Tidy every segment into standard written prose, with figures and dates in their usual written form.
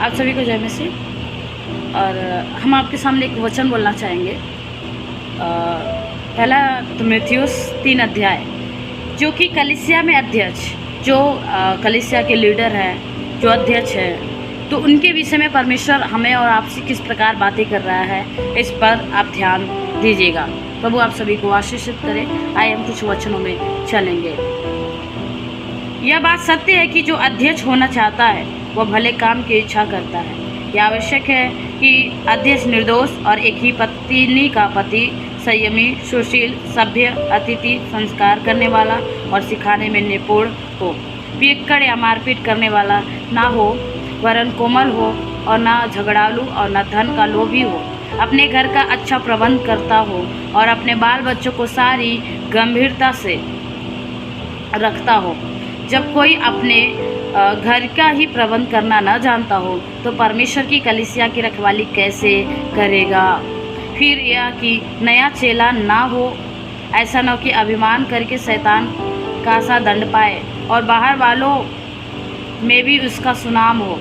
आप सभी को जय मसीह। और हम आपके सामने एक वचन बोलना चाहेंगे। पहला तीमुथियुस 3 अध्याय, जो कि कलीसिया में अध्यक्ष, जो कलीसिया के लीडर हैं, जो अध्यक्ष हैं, तो उनके विषय में परमेश्वर हमें और आपसे किस प्रकार बातें कर रहा है, इस पर आप ध्यान दीजिएगा। प्रभु आप सभी को आशीषित करें। आइए हम कुछ वचनों में चलेंगे। यह बात सत्य है कि जो अध्यक्ष होना चाहता है वह भले काम की इच्छा करता है। यह आवश्यक है कि अध्यक्ष निर्दोष और एक ही पत्नी का पति, संयमी, सुशील, सभ्य, अतिथि, संस्कार करने वाला और सिखाने में निपुण हो, पियक्कड़ या मारपीट करने वाला ना हो, वरन कोमल हो और ना झगड़ालू और ना धन का लोभी हो, अपने घर का अच्छा प्रबंध करता हो और अपने बाल बच्चों को सारी गंभीरता से रखता हो। जब कोई अपने घर का ही प्रबंध करना न जानता हो तो परमेश्वर की कलीसिया की रखवाली कैसे करेगा। फिर यह कि नया चेला ना हो, ऐसा न हो कि अभिमान करके शैतान का सा दंड पाए और बाहर वालों में भी उसका सुनाम हो।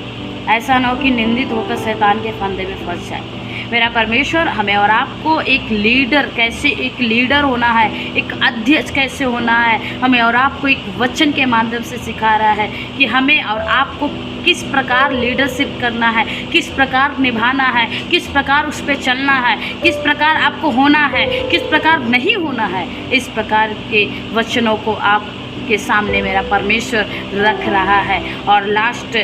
ऐसा न हो कि निंदित होकर शैतान के फंदे में फंस जाए। मेरा परमेश्वर हमें और आपको एक लीडर होना है, एक अध्यक्ष कैसे होना है, हमें और आपको एक वचन के माध्यम से सिखा रहा है कि हमें और आपको किस प्रकार लीडरशिप करना है, किस प्रकार निभाना है, किस प्रकार उस पर चलना है, किस प्रकार आपको होना है, किस प्रकार नहीं होना है। इस प्रकार के वचनों को आप के सामने मेरा परमेश्वर रख रहा है। और लास्ट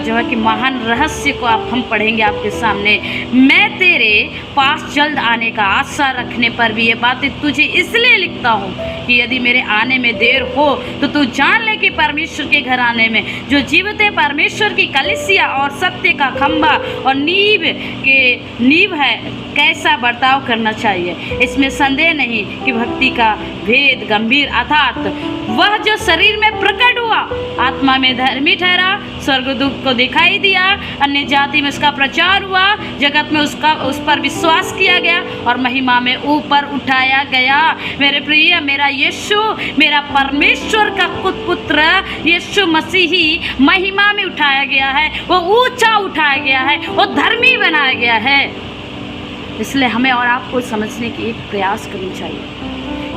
जो है कि महान रहस्य को हम पढ़ेंगे आपके सामने। मैं तेरे पास जल्द आने का आशा रखने पर भी ये बातें तुझे इसलिए लिखता हूँ कि यदि मेरे आने में देर हो तो तू जान ले कि परमेश्वर के घर आने में जो जीवित परमेश्वर की कलीसिया और सत्य का खंभा और नींव है, कैसा बर्ताव करना चाहिए। इसमें संदेह नहीं कि भक्ति का भेद गंभीर, अर्थात वह जो शरीर में प्रकट हुआ, आत्मा में धर्मी ठहरा, स्वर्गदूत को दिखाई दिया, अन्य जाति में उसका प्रचार हुआ, जगत में उस पर विश्वास किया गया और महिमा में ऊपर उठाया गया। मेरे प्रिय, मेरा यीशु, मेरा परमेश्वर का पुत्र यीशु मसीही महिमा में उठाया गया है, वो ऊंचा उठाया गया है, वो धर्मी बनाया गया है। इसलिए हमें और आपको समझने की एक प्रयास करनी चाहिए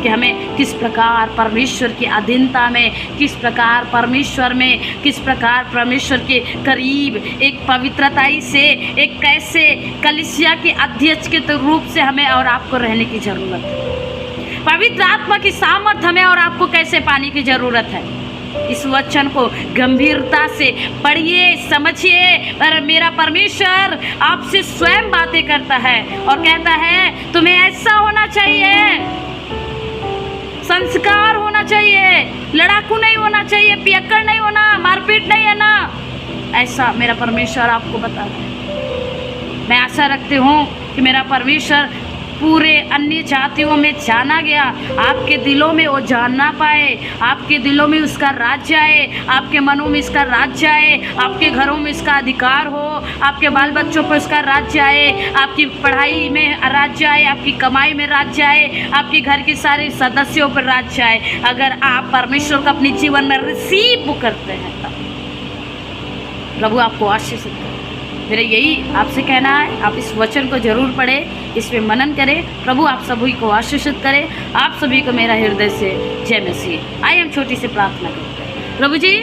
कि हमें किस प्रकार परमेश्वर की अधीनता में, किस प्रकार परमेश्वर में, किस प्रकार परमेश्वर के करीब एक पवित्रताई से, एक कैसे कलीसिया के अध्यक्ष के रूप से हमें और आपको रहने की ज़रूरत है। पवित्र आत्मा की सामर्थ हमें और आपको कैसे पाने की ज़रूरत है। इस वचन को गंभीरता से पढ़िए, समझिए। पर मेरा परमेश्वर आपसे स्वयं बातें करता है और कहता है तुम्हें ऐसा होना चाहिए, संस्कार होना चाहिए, लड़ाकू नहीं होना चाहिए, पियक्कड़ नहीं होना, मारपीट नहीं है ना। ऐसा मेरा परमेश्वर आपको बता रहा है। मैं आशा रखती हूँ कि मेरा परमेश्वर पूरे अन्य जातियों में जाना गया, आपके दिलों में वो जानना पाए, आपके दिलों में उसका राज्य आए, आपके मनों में इसका राज्य आए, आपके घरों में इसका अधिकार हो, आपके बाल बच्चों पर इसका राज्य आए, आपकी पढ़ाई में राज्य आए, आपकी कमाई में राज्य आए, आपके घर के सारे सदस्यों पर राज्य आए। अगर आप परमेश्वर को अपने जीवन में रिसीव करते हैं तब प्रभु आपको आशीष दें। मेरा यही आपसे कहना है, आप इस वचन को जरूर पढ़ें, इस पे मनन करें। प्रभु आप सभी को आशीषित करें। आप सभी को मेरा हृदय से जय मसीह। आइए हम छोटी सी प्रार्थना करते हैं। प्रभु जी,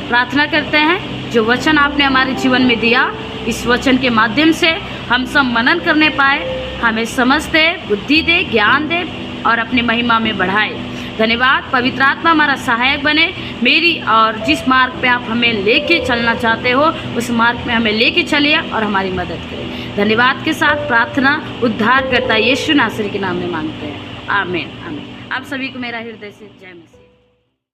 प्रार्थना करते हैं जो वचन आपने हमारे जीवन में दिया, इस वचन के माध्यम से हम सब मनन करने पाए, हमें समझ दे, बुद्धि दे, ज्ञान दे और अपनी महिमा में बढ़ाए। धन्यवाद। पवित्र आत्मा हमारा सहायक बने, मेरी और जिस मार्ग पे आप हमें लेके चलना चाहते हो उस मार्ग में हमें लेके चलिए और हमारी मदद करें। धन्यवाद के साथ प्रार्थना उद्धार करता यीशु नासरी के नाम में मांगते हैं। आमीन आमीन। आप सभी को मेरा हृदय से जय मसीह।